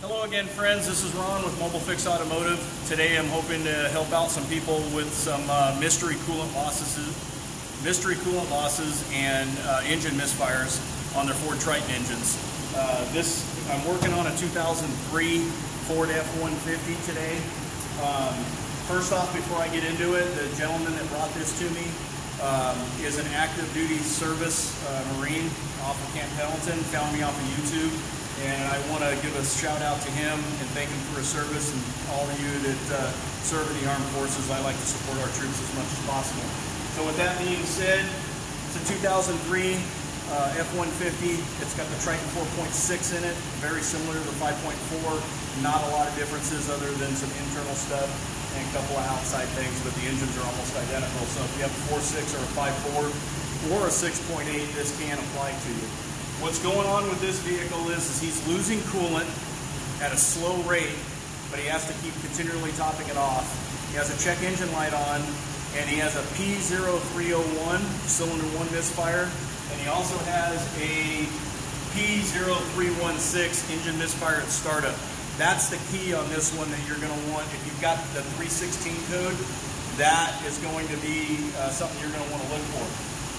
Hello again, friends. This is Ron with Mobile Fix Automotive. Today I'm hoping to help out some people with some mystery coolant losses and engine misfires on their Ford Triton engines. I'm working on a 2003 Ford F-150 today. First off, before I get into it, the gentleman that brought this to me is an active duty service Marine off of Camp Pendleton, found me off of YouTube. And I want to give a shout out to him and thank him for his service, and all of you that serve in the armed forces. I like to support our troops as much as possible. So with that being said, it's a 2003 F-150. It's got the Triton 4.6 in it, very similar to the 5.4. Not a lot of differences other than some internal stuff and a couple of outside things, but the engines are almost identical. So if you have a 4.6 or a 5.4 or a 6.8, this can apply to you. What's going on with this vehicle is he's losing coolant at a slow rate, but he has to keep continually topping it off. He has a check engine light on, and he has a P0301 cylinder 1 misfire, and he also has a P0316 engine misfire at startup. That's the key on this one that you're going to want. If you've got the 316 code, that is going to be something you're going to want to look for.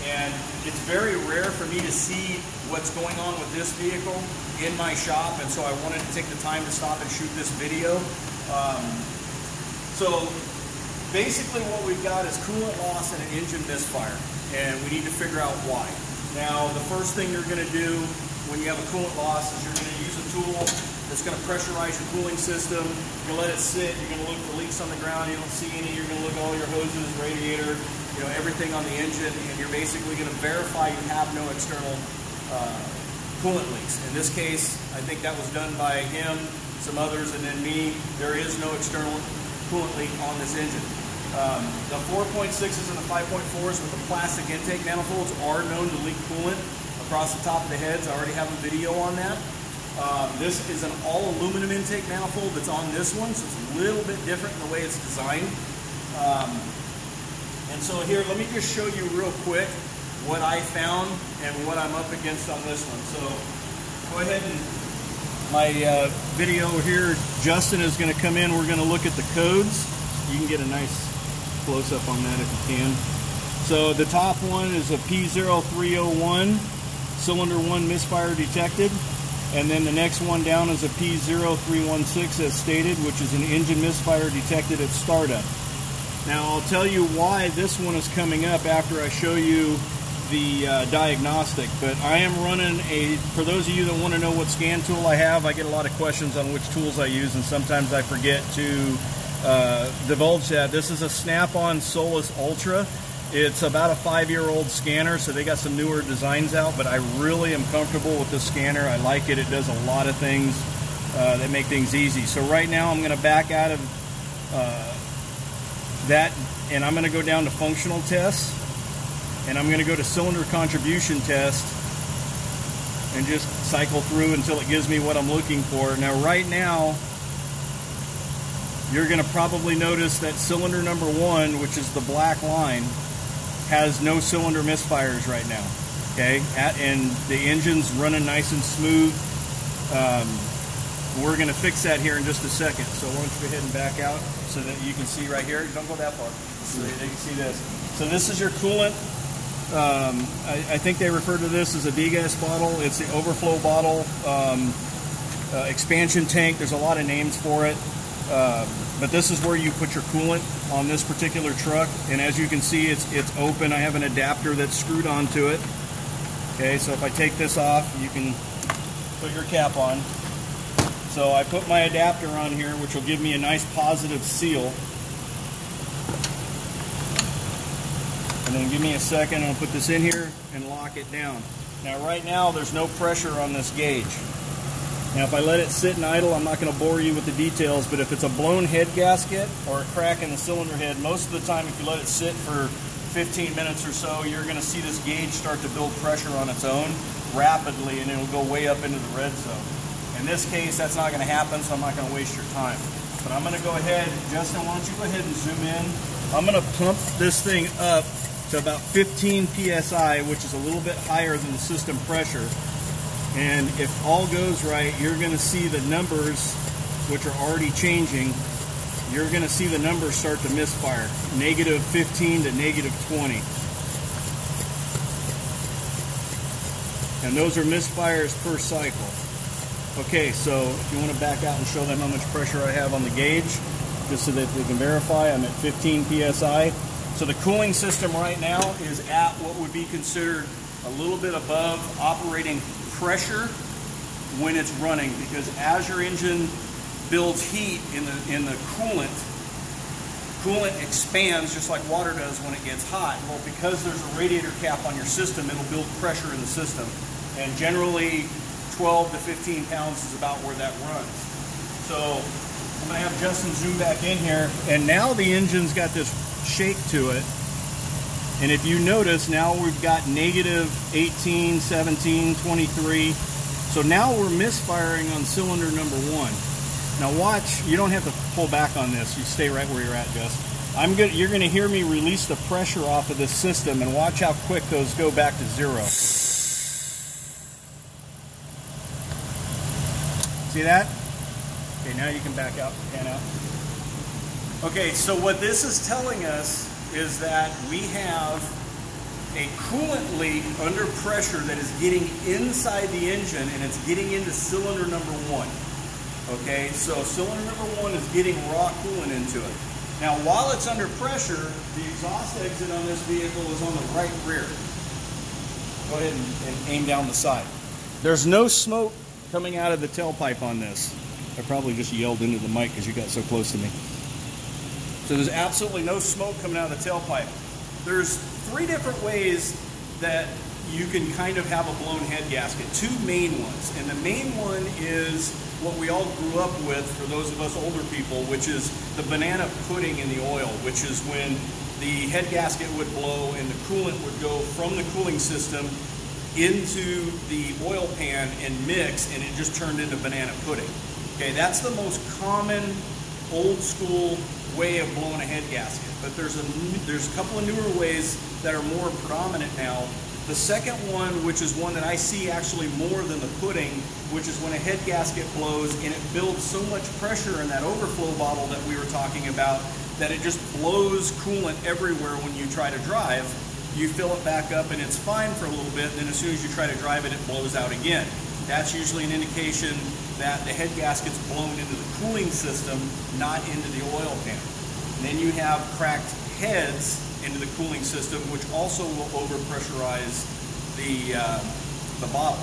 And it's very rare for me to see what's going on with this vehicle in my shop, and so I wanted to take the time to stop and shoot this video. So basically what we've got is coolant loss and an engine misfire, and we need to figure out why. Now, the first thing you're going to do when you have a coolant loss is you're going to use a tool that's going to pressurize your cooling system. You're going to let it sit. You're going to look for leaks on the ground. You don't see any. You're going to look at all your hoses, radiator, everything on the engine, and you're basically going to verify you have no external coolant leaks. In this case, I think that was done by him, some others, and then me. There is no external coolant leak on this engine. The 4.6s and the 5.4s with the plastic intake manifolds are known to leak coolant across the top of the heads. I already have a video on that. This is an all aluminum intake manifold that's on this one, so it's a little bit different in the way it's designed. And so here, let me just show you real quick what I found and what I'm up against on this one. So go ahead, and my video here, Justin is going to come in. We're going to look at the codes. You can get a nice close-up on that if you can. So the top one is a P0301, cylinder 1 misfire detected. And then the next one down is a P0316 as stated, which is an engine misfire detected at startup. Now I'll tell you why this one is coming up after I show you the diagnostic, but I am running for those of you that want to know what scan tool I have, I get a lot of questions on which tools I use, and sometimes I forget to divulge that. This is a Snap-on Solus Ultra. It's about a 5-year-old scanner, so they got some newer designs out, but I really am comfortable with the scanner. I like it. It does a lot of things that make things easy. So right now I'm going to back out of that, and I'm going to go down to functional tests, and I'm going to go to cylinder contribution test and just cycle through until it gives me what I'm looking for. Now right now you're going to probably notice that cylinder number 1, which is the black line, has no cylinder misfires right now. Okay, and the engine's running nice and smooth. We're going to fix that here in just a second. So why don't you go ahead and back out so that you can see right here. Don't go that far. So they can see this. So this is your coolant. I think they refer to this as a degas bottle. It's the overflow bottle, expansion tank. There's a lot of names for it. But this is where you put your coolant on this particular truck. And as you can see, it's open. I have an adapter that's screwed onto it. Okay, so if I take this off, you can put your cap on. So I put my adapter on here, which will give me a nice positive seal. And then give me a second, I'll put this in here and lock it down. Now right now there's no pressure on this gauge. Now if I let it sit and idle, I'm not going to bore you with the details, but if it's a blown head gasket or a crack in the cylinder head, most of the time if you let it sit for 15 minutes or so, you're going to see this gauge start to build pressure on its own rapidly, and it'll go way up into the red zone. In this case, that's not going to happen, so I'm not going to waste your time. But I'm going to go ahead, Justin, why don't you go ahead and zoom in. I'm going to pump this thing up to about 15 PSI, which is a little bit higher than the system pressure. And if all goes right, you're going to see the numbers, which are already changing, you're going to see the numbers start to misfire. Negative 15 to negative 20. And those are misfires per cycle. Okay, so if you want to back out and show them how much pressure I have on the gauge, just so that they can verify, I'm at 15 psi. So the cooling system right now is at what would be considered a little bit above operating pressure when it's running, because as your engine builds heat in the coolant expands just like water does when it gets hot. Well, because there's a radiator cap on your system, it'll build pressure in the system. And generally 12 to 15 pounds is about where that runs. So I'm going to have Justin zoom back in here, and now the engine's got this shake to it. And if you notice, now we've got negative 18, 17, 23. So now we're misfiring on cylinder number 1. Now watch, you don't have to pull back on this. You stay right where you're at, Gus. You're going to hear me release the pressure off of this system, and watch how quick those go back to 0. See that? Okay, now you can back out, pan out. Okay, so what this is telling us is that we have a coolant leak under pressure that is getting inside the engine, and it's getting into cylinder number 1. Okay, so cylinder number 1 is getting raw coolant into it. Now, while it's under pressure, the exhaust exit on this vehicle is on the right rear. Go ahead and aim down the side. There's no smoke coming out of the tailpipe on this. I probably just yelled into the mic because you got so close to me. So there's absolutely no smoke coming out of the tailpipe. There's 3 different ways that you can kind of have a blown head gasket. 2 main ones. And the main one is what we all grew up with, for those of us older people, which is the banana pudding in the oil, which is when the head gasket would blow and the coolant would go from the cooling system into the oil pan and mix, and it just turned into banana pudding. Okay, that's the most common old school way of blowing a head gasket. But there's a couple of newer ways that are more predominant now. The second one, which is one that I see actually more than the pudding, which is when a head gasket blows and it builds so much pressure in that overflow bottle that we were talking about that it just blows coolant everywhere when you try to drive. You fill it back up and it's fine for a little bit, and then as soon as you try to drive it, it blows out again. That's usually an indication that the head gasket's blown into the cooling system, not into the oil pan. And then you have cracked heads into the cooling system, which also will overpressurize the bottle.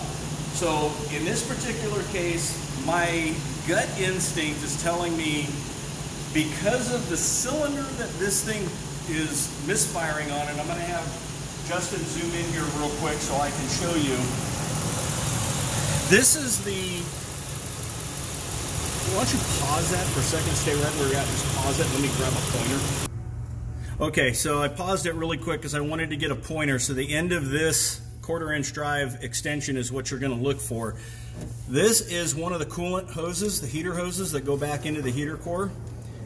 So in this particular case, my gut instinct is telling me, because of the cylinder that this thing is misfiring on, and I'm going to have Justin zoom in here real quick so I can show you. This is the... Why don't you pause that for a second, stay right where you're at, just pause it, let me grab a pointer. Okay, so I paused it really quick because I wanted to get a pointer. So the end of this 1/4-inch drive extension is what you're going to look for. This is one of the coolant hoses, the heater hoses that go back into the heater core.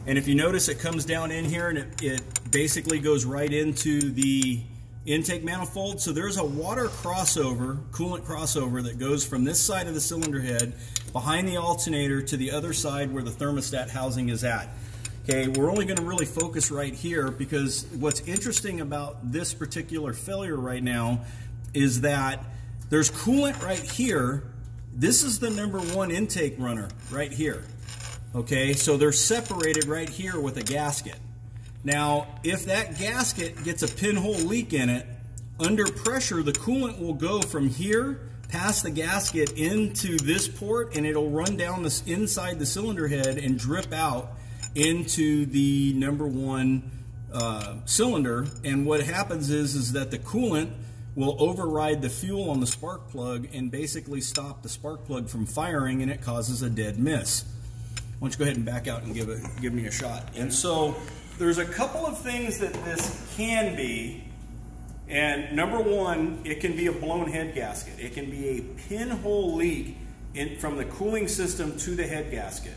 And if you notice, it comes down in here and it basically goes right into the intake manifold. So there's a water crossover, coolant crossover, that goes from this side of the cylinder head behind the alternator to the other side where the thermostat housing is at. Okay, we're only going to really focus right here, because what's interesting about this particular failure right now is that there's coolant right here. This is the number 1 intake runner right here. Okay, so they're separated right here with a gasket. Now, if that gasket gets a pinhole leak in it, under pressure, the coolant will go from here past the gasket into this port, and it'll run down this inside the cylinder head and drip out into the number 1 cylinder. And what happens is that the coolant will override the fuel on the spark plug and basically stop the spark plug from firing, and it causes a dead miss. Why don't you go ahead and back out and give me a shot. And so there's a couple of things that this can be. And number 1, it can be a blown head gasket. It can be a pinhole leak from the cooling system to the head gasket.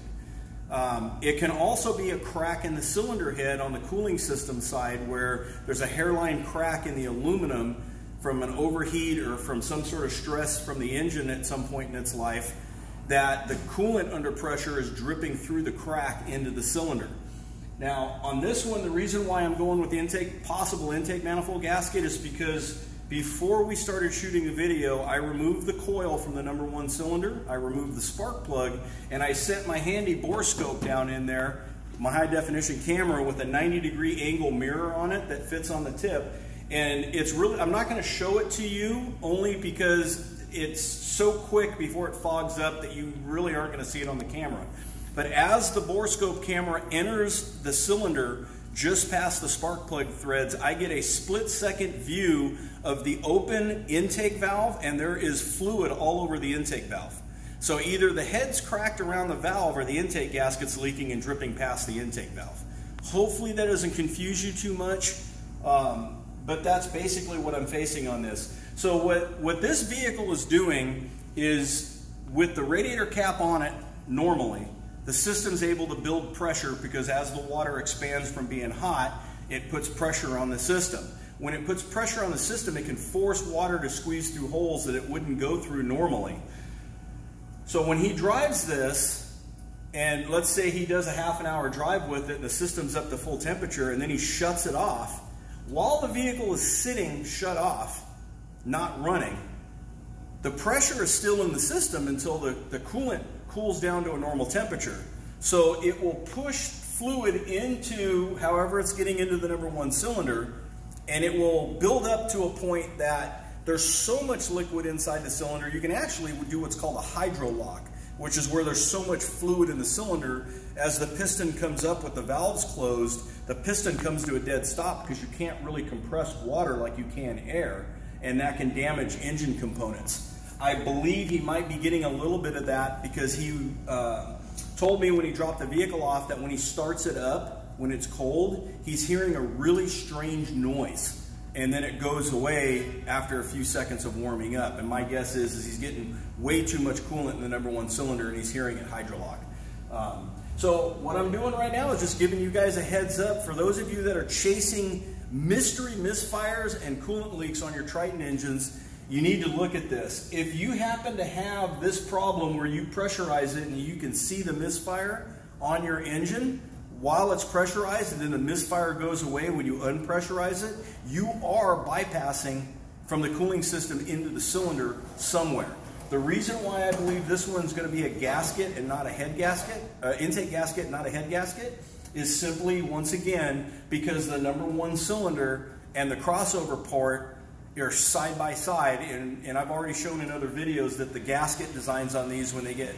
It can also be a crack in the cylinder head on the cooling system side, where there's a hairline crack in the aluminum from an overheat or from some sort of stress from the engine at some point in its life, that the coolant under pressure is dripping through the crack into the cylinder. Now, on this one, the reason why I'm going with the possible intake manifold gasket is because before we started shooting the video, I removed the coil from the #1 cylinder, I removed the spark plug, and I set my handy bore scope down in there, my high definition camera with a 90-degree angle mirror on it that fits on the tip. And it's really, I'm not going to show it to you only because it's so quick before it fogs up that you really aren't going to see it on the camera. But as the bore scope camera enters the cylinder just past the spark plug threads, I get a split-second view of the open intake valve, and there is fluid all over the intake valve. So either the head's cracked around the valve or the intake gasket's leaking and dripping past the intake valve. Hopefully that doesn't confuse you too much, but that's basically what I'm facing on this. So what this vehicle is doing is, with the radiator cap on it normally, the system's able to build pressure because as the water expands from being hot, it puts pressure on the system. When it puts pressure on the system, it can force water to squeeze through holes that it wouldn't go through normally. So when he drives this, and let's say he does a half an hour drive with it and the system's up to full temperature, and then he shuts it off, while the vehicle is sitting shut off, not running, the pressure is still in the system until the coolant cools down to a normal temperature. So it will push fluid into, however it's getting into the #1 cylinder, and it will build up to a point that there's so much liquid inside the cylinder, you can actually do what's called a hydro lock, which is where there's so much fluid in the cylinder, as the piston comes up with the valves closed, the piston comes to a dead stop because you can't really compress water like you can air, and that can damage engine components. I believe he might be getting a little bit of that because he told me when he dropped the vehicle off that when he starts it up, when it's cold, he's hearing a really strange noise. And then it goes away after a few seconds of warming up. And my guess is he's getting way too much coolant in the #1 cylinder and he's hearing it hydrolock. So what I'm doing right now is just giving you guys a heads up for those of you that are chasing mystery misfires and coolant leaks on your Triton engines. You need to look at this. If you happen to have this problem where you pressurize it and you can see the misfire on your engine while it's pressurized and then the misfire goes away when you unpressurize it, you are bypassing from the cooling system into the cylinder somewhere. The reason why I believe this one's going to be a gasket and not a head gasket, intake gasket, not a head gasket, is simply, once again, because the #1 cylinder and the crossover port are side by side, and I've already shown in other videos that the gasket designs on these, when they get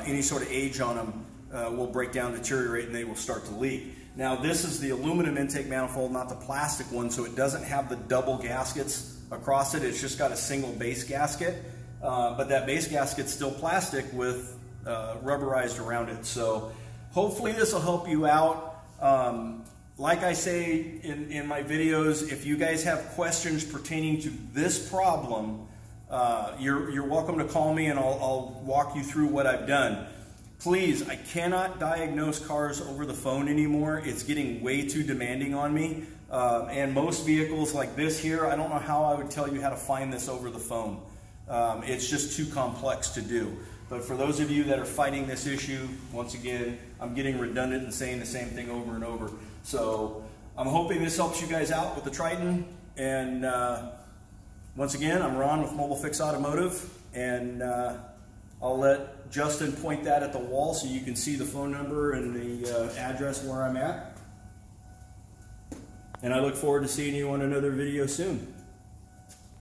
any sort of age on them, will break down, deteriorate, and they will start to leak. Now this is the aluminum intake manifold, not the plastic one, so it doesn't have the double gaskets across it. It's just got a single base gasket, but that base gasket's still plastic with rubberized around it. So hopefully this will help you out. Like I say in my videos, if you guys have questions pertaining to this problem, you're welcome to call me and I'll walk you through what I've done. Please, I cannot diagnose cars over the phone anymore. It's getting way too demanding on me. And most vehicles like this here, I don't know how I would tell you how to find this over the phone. It's just too complex to do. But for those of you that are fighting this issue, once again, I'm getting redundant and saying the same thing over and over. So I'm hoping this helps you guys out with the Triton. And once again, I'm Ron with Mobile Fix Automotive, and I'll let Justin point that at the wall so you can see the phone number and the address where I'm at. And I look forward to seeing you on another video soon.